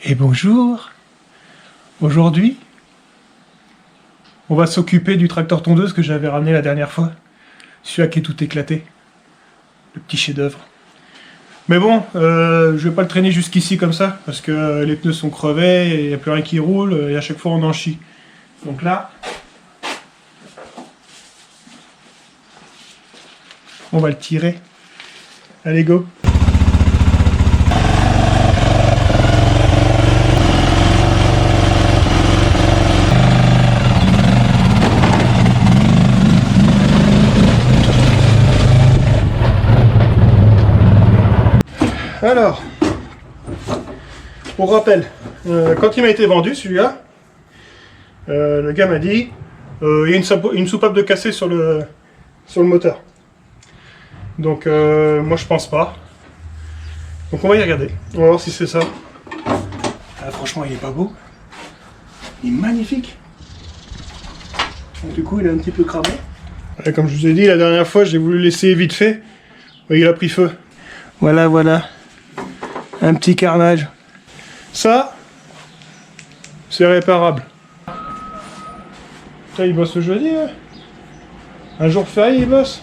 Et bonjour. Aujourd'hui, on va s'occuper du tracteur tondeuse que j'avais ramené la dernière fois. Celui-là qui est tout éclaté. Le petit chef-d'œuvre. Mais bon, je vais pas le traîner jusqu'ici comme ça, parce que les pneus sont crevés, et il n'y a plus rien qui roule, et à chaque fois on en chie. Donc là, on va le tirer. Allez, go! Alors, pour rappel, quand il m'a été vendu celui-là, le gars m'a dit il y a une soupape de cassé sur le moteur. Donc moi je pense pas. Donc on va y regarder. On va voir si c'est ça. Ah, franchement il est pas beau. Il est magnifique. Donc, du coup il est un petit peu cramé. Ouais, comme je vous ai dit la dernière fois, j'ai voulu laisser vite fait. Ouais, il a pris feu. Voilà, voilà. Un petit carnage. Ça, c'est réparable. Putain, il bosse le jeudi, hein. Un jour férié, il bosse.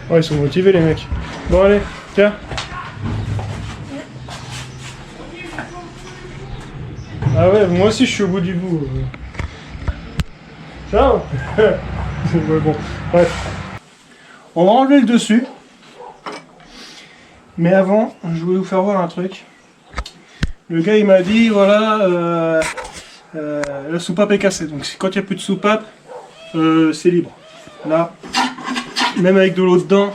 Ouais, ils sont motivés, les mecs. Bon, allez, tiens. Ah ouais, moi aussi, je suis au bout du bout. Ciao. Ouais, bon, bref. On va enlever le dessus. Mais avant, je voulais vous faire voir un truc. Le gars il m'a dit voilà, la soupape est cassée. Donc quand il n'y a plus de soupape, c'est libre. Là, même avec de l'eau dedans,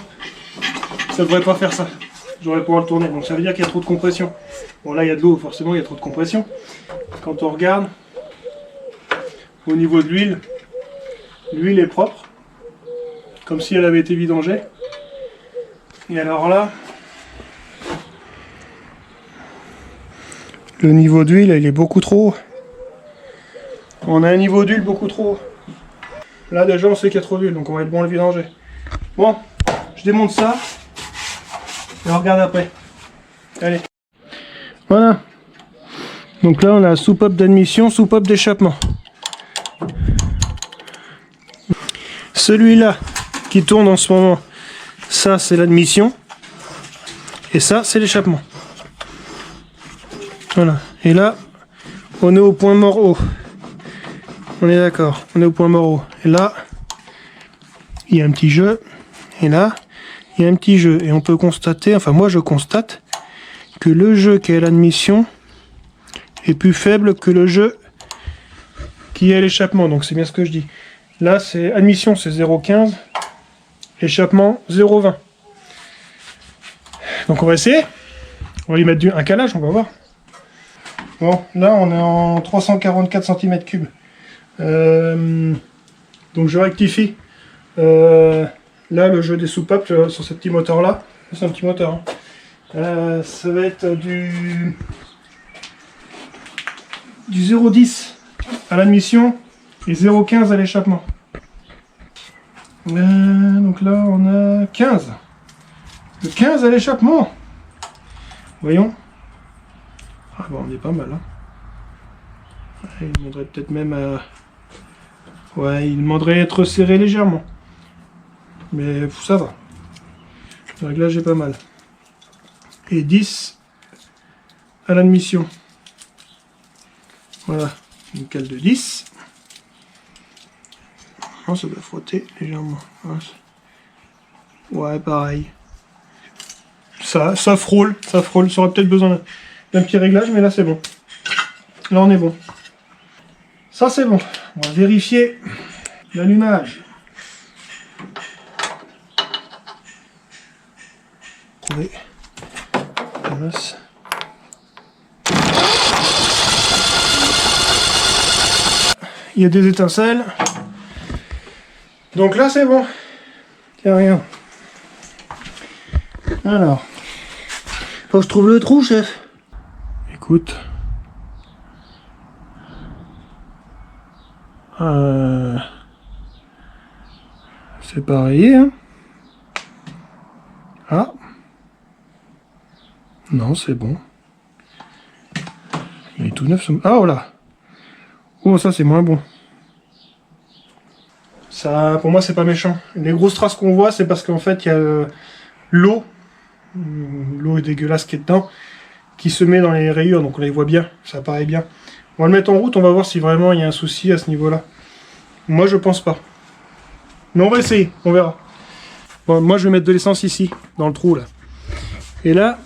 ça devrait pas faire ça. J'aurais pouvoir le tourner. Donc ça veut dire qu'il y a trop de compression. Bon là il y a de l'eau, forcément il y a trop de compression. Quand on regarde, au niveau de l'huile, l'huile est propre. Comme si elle avait été vidangée. Et alors là, le niveau d'huile, il est beaucoup trop haut. On a un niveau d'huile beaucoup trop haut. Là, déjà, on sait qu'il y a trop d'huile, donc on va être bon à le vidanger. Bon, je démonte ça. Et on regarde après. Allez. Voilà. Donc là, on a soupape d'admission, soupape d'échappement. Celui-là, qui tourne en ce moment, ça, c'est l'admission. Et ça, c'est l'échappement. Voilà, et là, on est au point mort haut. On est d'accord, on est au point mort haut. Et là, il y a un petit jeu. Et là, il y a un petit jeu. Et on peut constater, enfin moi je constate, que le jeu qui est à l'admission est plus faible que le jeu qui est à l'échappement. Donc c'est bien ce que je dis. Là, c'est admission, c'est 0,15. Échappement, 0,20. Donc on va essayer. On va lui mettre un calage, on va voir. Bon, là on est en 344 cm3. Donc je rectifie. Là le jeu des soupapes sur ce petit moteur là, c'est un petit moteur. Hein. Ça va être du 0,10 à l'admission et 0,15 à l'échappement. Donc là on a 15. Le 15 à l'échappement. Voyons. Ah bon, on est pas mal, hein. Il demanderait peut-être même à... Ouais, il demanderait à être serré légèrement. Mais ça va. Le réglage est pas mal. Et 10 à l'admission. Voilà, une cale de 10. Oh, ça doit frotter légèrement. Ouais, pareil. Ça frôle, ça frôle. Ça aurait peut-être besoin d'un petit réglage, mais là c'est bon. Là on est bon. Ça c'est bon. On va vérifier l'allumage. Trouver la masse. Il y a des étincelles. Donc là c'est bon. Tiens, rien. Alors. Faut que je trouve le trou, chef. Écoute. C'est pareil, hein. Ah. Non, c'est bon. Il est tout neuf. Ah, voilà. Oh, ça, c'est moins bon. Ça, pour moi, c'est pas méchant. Les grosses traces qu'on voit, c'est parce qu'en fait, il y a l'eau. L'eau est dégueulasse qui est dedans, qui se met dans les rayures, donc on les voit bien. Ça paraît bien. On va le mettre en route, on va voir si vraiment il y a un souci à ce niveau-là. Moi, je pense pas. Mais on va essayer, on verra. Bon, moi, je vais mettre de l'essence ici, dans le trou, là. Et là,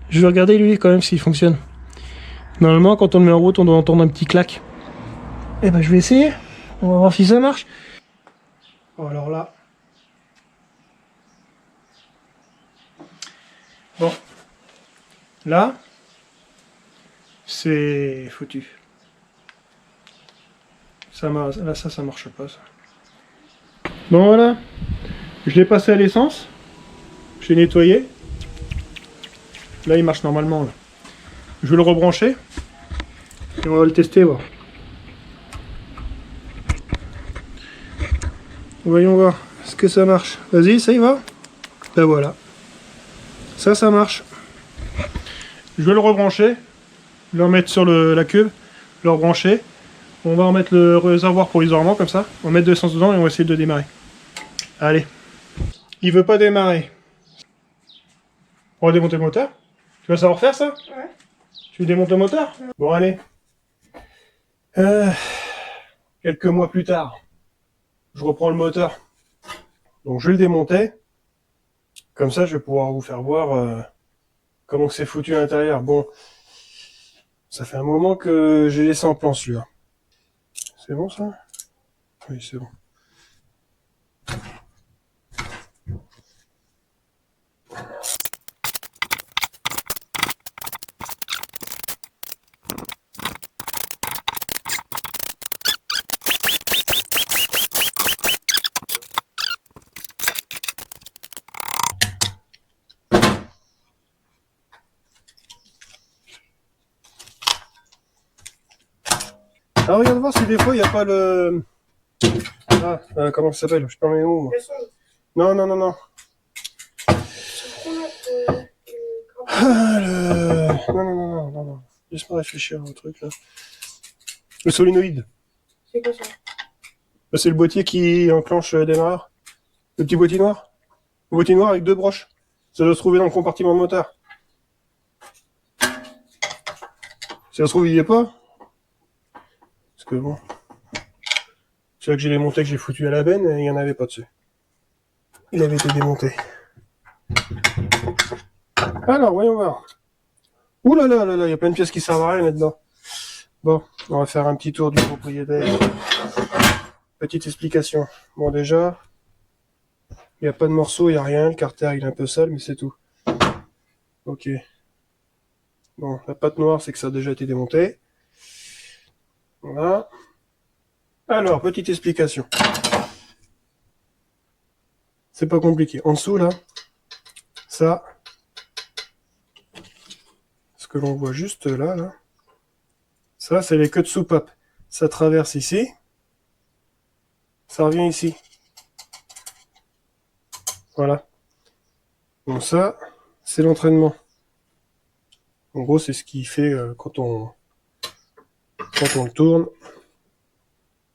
je vais regarder, lui, quand même, s'il fonctionne. Normalement, quand on le met en route, on doit entendre un petit clac. Eh ben, je vais essayer. On va voir si ça marche. Bon, alors là... Bon. Là, c'est foutu. Là, ça marche pas, ça. Bon, voilà. Je l'ai passé à l'essence. J'ai nettoyé. Là, il marche normalement. Là. Je vais le rebrancher. Et on va le tester, voir. Voyons voir. Est-ce que ça marche? Vas-y, ça y va? Ben voilà. Ça marche. Je vais le rebrancher. Le remettre sur la cuve. Le rebrancher. On va remettre le réservoir provisoirement, comme ça. On va mettre de l'essence dedans et on va essayer de démarrer. Allez. Il veut pas démarrer. On va démonter le moteur. Tu vas savoir faire ça? Ouais. Tu démontes le moteur? Ouais. Bon, allez. Quelques mois plus tard, je reprends le moteur. Donc je vais le démonter. Comme ça, je vais pouvoir vous faire voir comment c'est foutu à l'intérieur. Bon, ça fait un moment que j'ai laissé en plan celui-là. C'est bon ça? Oui, c'est bon. Ah, regarde voir si des fois il n'y a pas le... Ah, comment ça s'appelle? Je sais pas mes mots. Non, non, non, non. Ah, le... Non, non, non, non, non, non. Laisse-moi réfléchir au truc là. Le solénoïde. C'est quoi ça? C'est le boîtier qui enclenche le démarreur. Le petit boîtier noir. Le boîtier noir avec deux broches. Ça doit se trouver dans le compartiment moteur. Si ça se trouve, il y est pas. Parce que bon. C'est là que j'ai démonté, que j'ai foutu à la benne, et il n'y en avait pas dessus. Il avait été démonté. Alors, voyons voir. Ouh là là là là, il y a plein de pièces qui servent à rien là-dedans. Bon, on va faire un petit tour du propriétaire. Petite explication. Bon, déjà, il n'y a pas de morceaux, il n'y a rien. Le carter, il est un peu sale, mais c'est tout. Ok. Bon, la pâte noire, c'est que ça a déjà été démonté. Voilà. Alors, petite explication. C'est pas compliqué. En dessous, là, ça, ce que l'on voit juste là, là, ça, c'est les queues de soupape. Ça traverse ici. Ça revient ici. Voilà. Donc ça, c'est l'entraînement. En gros, c'est ce qui fait quand on le tourne.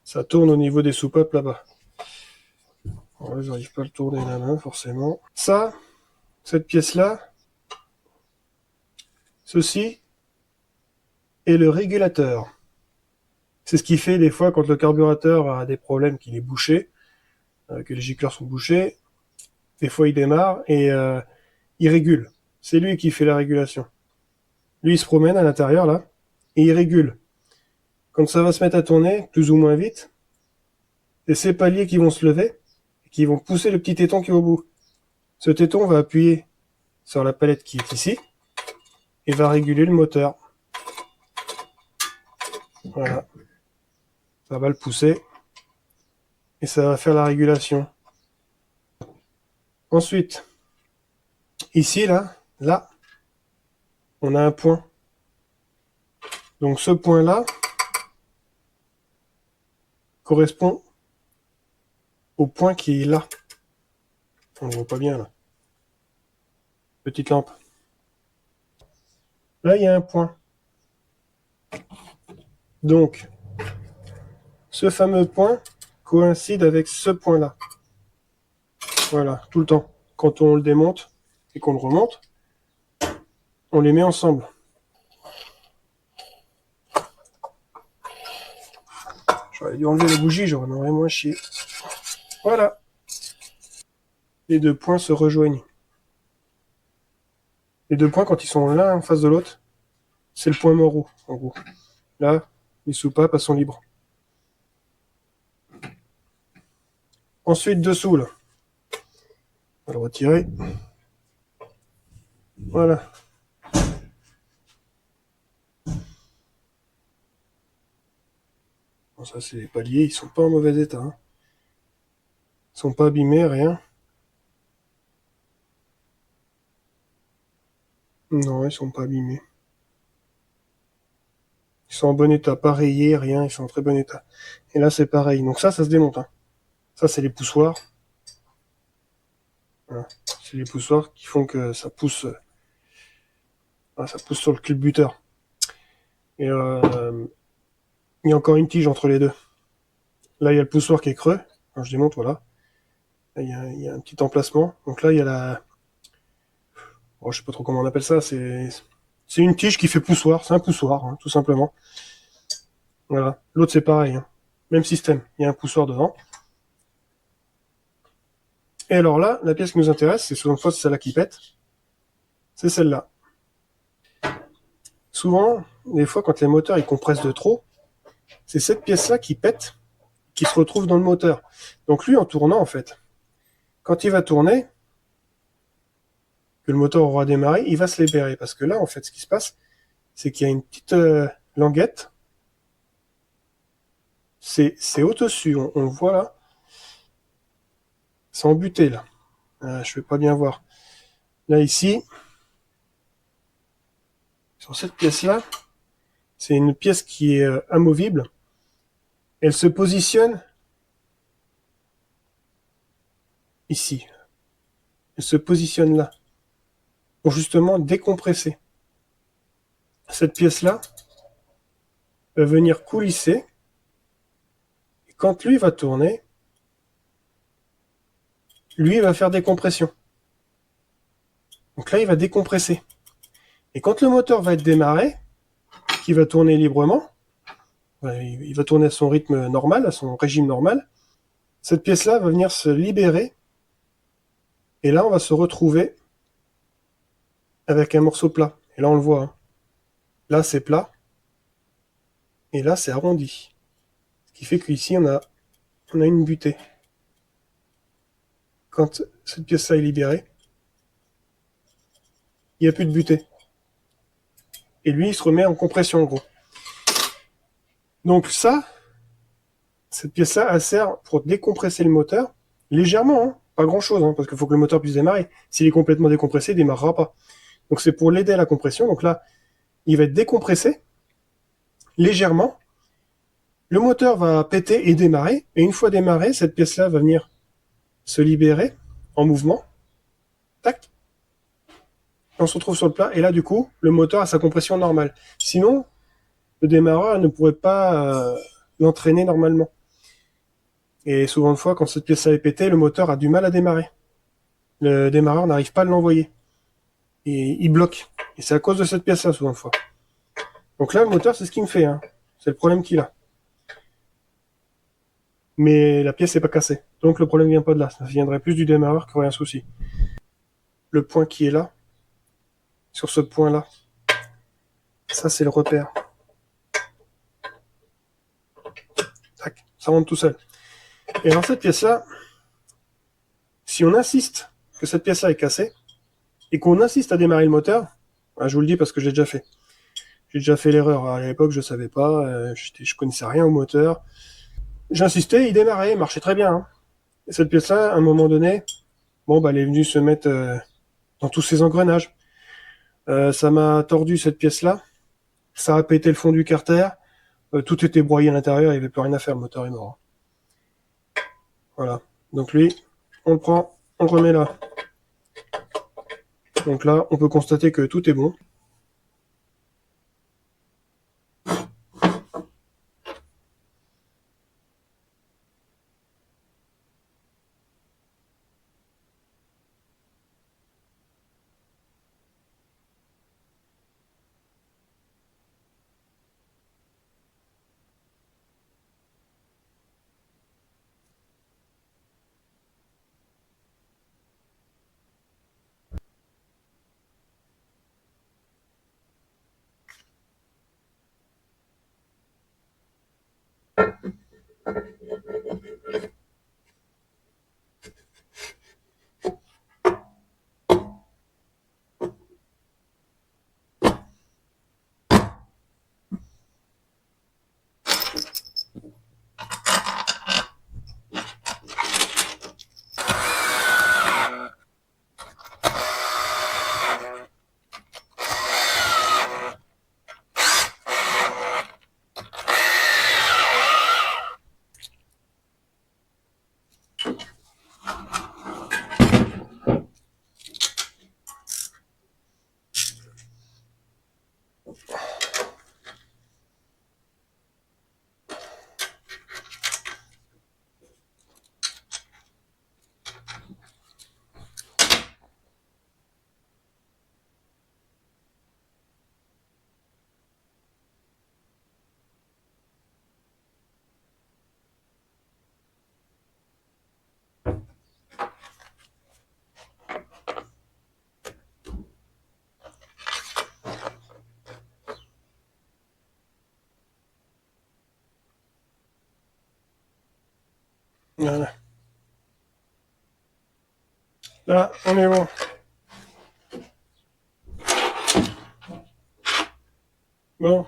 Ça tourne au niveau des soupapes là-bas. Là, j'arrive pas à le tourner la main, forcément. Ça, cette pièce-là, ceci est le régulateur. C'est ce qui fait des fois quand le carburateur a des problèmes, qu'il est bouché, que les gicleurs sont bouchés, des fois il démarre et il régule. C'est lui qui fait la régulation. Lui, il se promène à l'intérieur là et il régule. Quand ça va se mettre à tourner, plus ou moins vite, c'est ces paliers qui vont se lever et qui vont pousser le petit téton qui est au bout. Ce téton va appuyer sur la palette qui est ici et va réguler le moteur. Voilà. Ça va le pousser et ça va faire la régulation. Ensuite, ici, là, on a un point. Donc ce point-là correspond au point qui est là. On ne voit pas bien là. Petite lampe. Là, il y a un point. Donc, ce fameux point coïncide avec ce point-là. Voilà, tout le temps. Quand on le démonte et qu'on le remonte, on les met ensemble. J'aurais dû enlever la bougie, j'aurais moins chier. Voilà. Les deux points se rejoignent. Les deux points, quand ils sont l'un en face de l'autre, c'est le point moro, en gros. Là, les soupapes, elles sont libres. Ensuite, dessous, là. On va le retirer. Voilà. Bon, ça, c'est les paliers, ils sont pas en mauvais état. Hein. Ils sont pas abîmés, rien. Non, ils sont pas abîmés. Ils sont en bon état, pas rayés, rien, ils sont en très bon état. Et là, c'est pareil. Donc ça se démonte. Hein. Ça, c'est les poussoirs. Voilà. C'est les poussoirs qui font que ça pousse sur le culbuteur. Et il y a encore une tige entre les deux. Là, il y a le poussoir qui est creux. Quand je démonte, voilà. Là, il y a un petit emplacement. Donc là, il y a la... Oh, je sais pas trop comment on appelle ça. C'est une tige qui fait poussoir. C'est un poussoir, hein, tout simplement. Voilà. L'autre, c'est pareil. Hein. Même système. Il y a un poussoir devant. Et alors là, la pièce qui nous intéresse, c'est souvent fois celle-là qui pète. C'est celle-là. Souvent, des fois, quand les moteurs ils compressent de trop, c'est cette pièce-là qui pète, qui se retrouve dans le moteur. Donc lui, en tournant, en fait, quand il va tourner, que le moteur aura démarré, il va se libérer. Parce que là, en fait, ce qui se passe, c'est qu'il y a une petite languette. C'est au-dessus, on le voit là. C'est embuté, là. Je ne vais pas bien voir. Là, ici, sur cette pièce-là, c'est une pièce qui est amovible. Elle se positionne ici. Elle se positionne là. Pour justement décompresser. Cette pièce-là va venir coulisser. Et quand lui va tourner, lui va faire des compressions. Donc là, il va décompresser. Et quand le moteur va être démarré, qui va tourner librement, il va tourner à son rythme normal, à son régime normal, cette pièce-là va venir se libérer. Et là, on va se retrouver avec un morceau plat. Et là, on le voit. Hein. Là, c'est plat. Et là, c'est arrondi. Ce qui fait qu'ici, on a une butée. Quand cette pièce-là est libérée, il n'y a plus de butée. Et lui, il se remet en compression, en gros. Donc ça, cette pièce-là, elle sert pour décompresser le moteur, légèrement, hein, pas grand-chose, hein, parce qu'il faut que le moteur puisse démarrer. S'il est complètement décompressé, il ne démarrera pas. Donc c'est pour l'aider à la compression. Donc là, il va être décompressé, légèrement. Le moteur va péter et démarrer. Et une fois démarré, cette pièce-là va venir se libérer en mouvement. Tac. On se retrouve sur le plat. Et là, du coup, le moteur a sa compression normale. Sinon, le démarreur ne pourrait pas l'entraîner normalement. Et souvent de fois, quand cette pièce-là est pétée, le moteur a du mal à démarrer. Le démarreur n'arrive pas à l'envoyer. Et il bloque. Et c'est à cause de cette pièce-là, souvent de fois. Donc là, le moteur, c'est ce qu'il me fait. Hein. C'est le problème qu'il a. Mais la pièce n'est pas cassée. Donc le problème vient pas de là. Ça viendrait plus du démarreur qui aurait un souci. Le point qui est là, sur ce point-là, ça c'est le repère. Tac, ça rentre tout seul. Et dans cette pièce-là, si on insiste que cette pièce-là est cassée, et qu'on insiste à démarrer le moteur, je vous le dis parce que j'ai déjà fait. J'ai déjà fait l'erreur. À l'époque, je savais pas, je connaissais rien au moteur. J'insistais, il démarrait, il marchait très bien. Hein. Et cette pièce-là, à un moment donné, bon, bah, elle est venue se mettre dans tous ses engrenages. Ça m'a tordu cette pièce-là. Ça a pété le fond du carter. Tout était broyé à l'intérieur, il n'y avait plus rien à faire, le moteur est mort. Voilà. Donc lui, on le prend, on le remet là. Donc là, on peut constater que tout est bon. Voilà. Là, on est bon. Bon.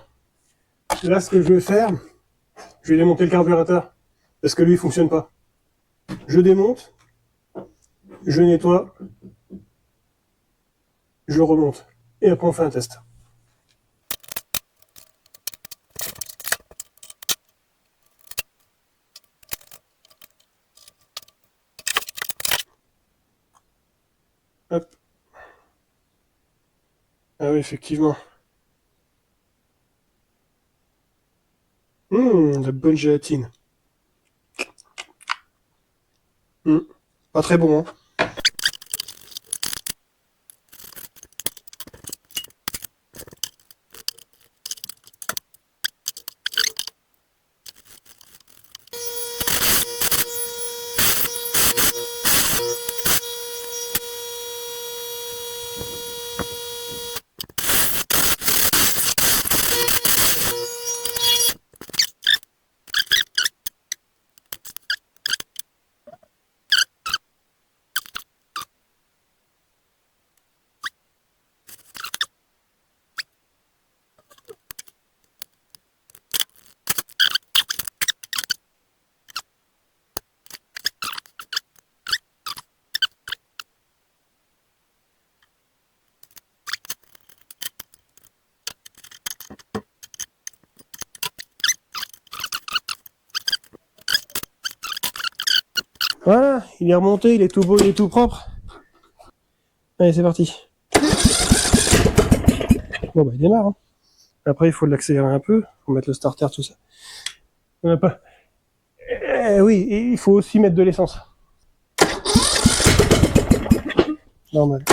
Là, ce que je vais faire, je vais démonter le carburateur. Parce que lui, il fonctionne pas. Je démonte. Je nettoie. Je remonte. Et après, on fait un test. Hop. Ah oui, effectivement. De bonne gélatine. Pas très bon, hein. Voilà, il est remonté, il est tout beau, il est tout propre. Allez, c'est parti. Bon, bah, il démarre, hein. Après, il faut l'accélérer un peu. Faut mettre le starter, tout ça. On n'a pas... oui, et il faut aussi mettre de l'essence. Normal.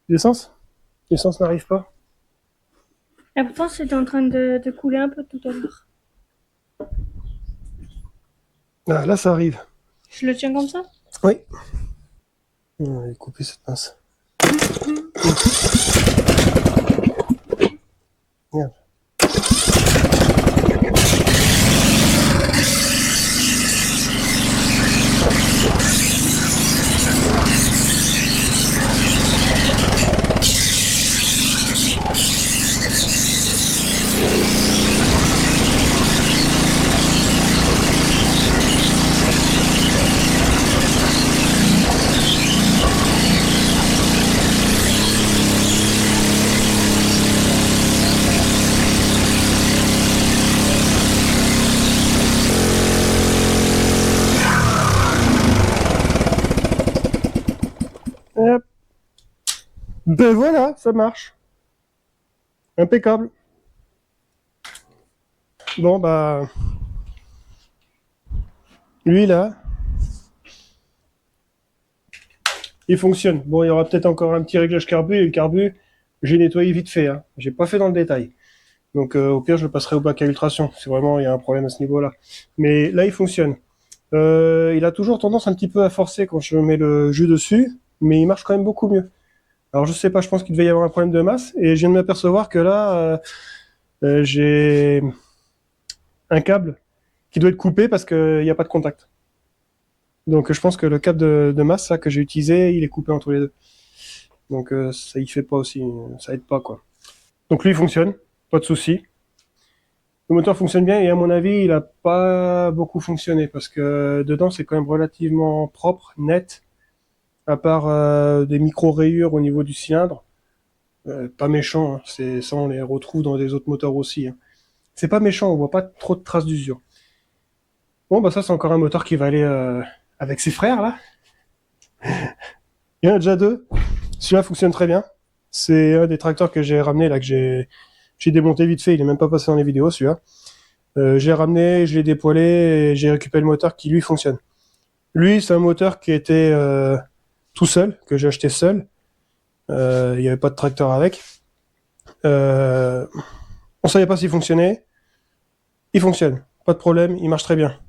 L'essence? L'essence n'arrive pas. Et pourtant, c'était en train de couler un peu tout à l'heure. Ah, là, ça arrive. Je le tiens comme ça? Oui. On va couper cette pince. Merde. Hop. Ben voilà, ça marche. Impeccable. Bon, bah... Lui, là... il fonctionne. Bon, il y aura peut-être encore un petit réglage carbu, et le carbu, j'ai nettoyé vite fait, hein. J'ai pas fait dans le détail. Donc, au pire, je le passerai au bac à ultrasons. C'est vraiment, il y a un problème à ce niveau-là. Mais là, il fonctionne. Il a toujours tendance un petit peu à forcer quand je mets le jus dessus, mais il marche quand même beaucoup mieux. Alors je sais pas, je pense qu'il devait y avoir un problème de masse, et je viens de m'apercevoir que là, j'ai un câble qui doit être coupé parce qu'il n'y a pas de contact. Donc je pense que le câble de masse là, que j'ai utilisé, il est coupé entre les deux. Donc ça y fait pas aussi, ça aide pas quoi. Donc lui il fonctionne, pas de souci. Le moteur fonctionne bien et à mon avis il a pas beaucoup fonctionné parce que dedans c'est quand même relativement propre, net, à part des micro rayures au niveau du cylindre. Pas méchant, hein. C'est ça on les retrouve dans des autres moteurs aussi. Hein. C'est pas méchant, on voit pas trop de traces d'usure. Bon bah ça c'est encore un moteur qui va aller avec ses frères là. Il y en a déjà deux. Celui-là fonctionne très bien. C'est un des tracteurs que j'ai ramené là, que j'ai démonté vite fait. Il est même pas passé dans les vidéos celui-là. J'ai ramené, je l'ai dépoilé et j'ai récupéré le moteur qui lui fonctionne. Lui, c'est un moteur qui était tout seul, que j'ai acheté seul. Il n'y avait pas de tracteur avec. On savait pas s'il fonctionnait. Il fonctionne, pas de problème, il marche très bien.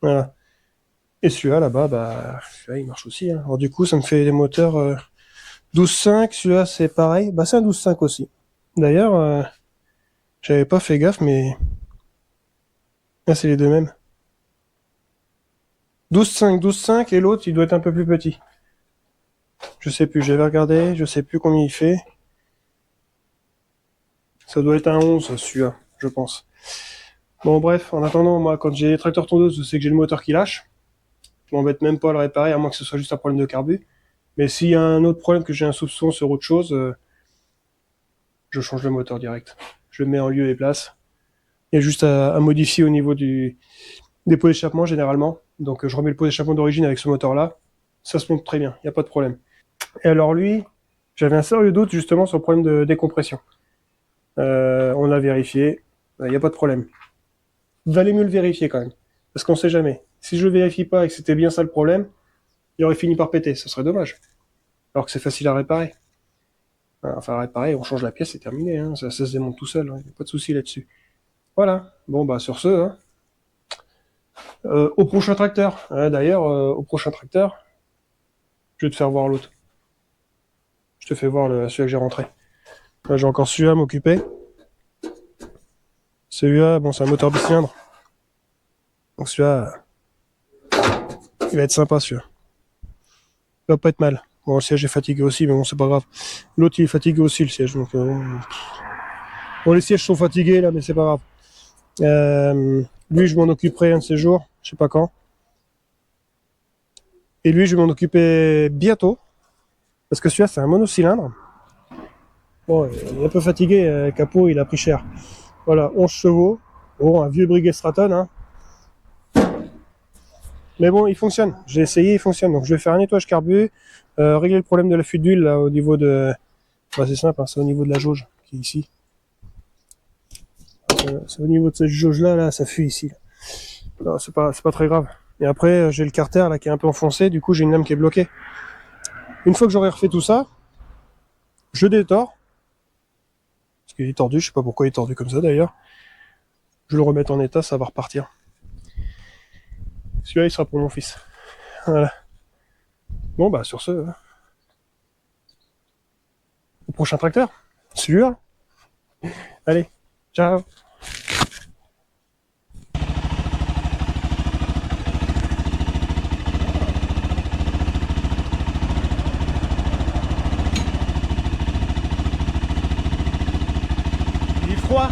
Voilà. Et celui-là là-bas, bah, celui-là, il marche aussi. Hein. Alors du coup, ça me fait des moteurs 12.5. Celui-là, c'est pareil. Bah, c'est un 12.5 aussi. D'ailleurs, j'avais pas fait gaffe, mais là, c'est les deux mêmes. 12.5, 12.5 et l'autre, il doit être un peu plus petit. Je sais plus, j'avais regardé, je sais plus combien il fait. Ça doit être un 11, celui-là, je pense. Bon, bref, en attendant, moi, quand j'ai les tracteurs tondeuses, je sais que j'ai le moteur qui lâche. Je m'embête même pas à le réparer, à moins que ce soit juste un problème de carbu. Mais s'il y a un autre problème, que j'ai un soupçon sur autre chose, je change le moteur direct. Je le mets en lieu et place. Il y a juste à modifier au niveau des pots d'échappement, généralement. Donc je remets le pot d'échappement d'origine avec ce moteur-là. Ça se monte très bien, il n'y a pas de problème. Et alors lui, j'avais un sérieux doute justement sur le problème de décompression. On l'a vérifié, il n'y a pas de problème. Valait mieux le vérifier quand même, parce qu'on sait jamais. Si je le vérifie pas et que c'était bien ça le problème, il aurait fini par péter, ce serait dommage. Alors que c'est facile à réparer. Enfin, à réparer, on change la pièce, c'est terminé, hein. Ça se démonte tout seul, hein. Y a pas de souci là-dessus. Voilà, bon bah sur ce, hein. Au prochain tracteur, d'ailleurs, au prochain tracteur, je vais te faire voir l'autre. Je te fais voir celui que j'ai rentré. Là, j'ai encore celui-là à m'occuper. Celui-là, bon, c'est un moteur bicylindre. Donc celui-là, il va être sympa celui-là. Il va pas être mal. Bon, le siège est fatigué aussi, mais bon, c'est pas grave. L'autre, il est fatigué aussi, le siège. Donc, bon, les sièges sont fatigués, là, mais c'est pas grave. Lui, je m'en occuperai un de ces jours, je sais pas quand. Et lui, je vais m'en occuper bientôt. Parce que celui-là, c'est un monocylindre. Bon, il est un peu fatigué, capot, il a pris cher. Voilà, 11 chevaux. Bon, un vieux Breguet Stratton, hein. Mais bon, il fonctionne. J'ai essayé, il fonctionne. Donc je vais faire un nettoyage carbu, régler le problème de la fuite d'huile là au niveau de. Bah, c'est simple, hein, c'est au niveau de la jauge qui est ici. C'est au niveau de cette jauge là, ça fuit ici. Non, c'est pas très grave. Et après, j'ai le carter là qui est un peu enfoncé. Du coup, j'ai une lame qui est bloquée. Une fois que j'aurai refait tout ça, je détors. Parce qu'il est tordu. Je sais pas pourquoi il est tordu comme ça d'ailleurs. Je le remets en état, ça va repartir. Celui-là, il sera pour mon fils. Voilà. Bon, bah, sur ce, au prochain tracteur. Celui-là. Allez, ciao. Il est froid.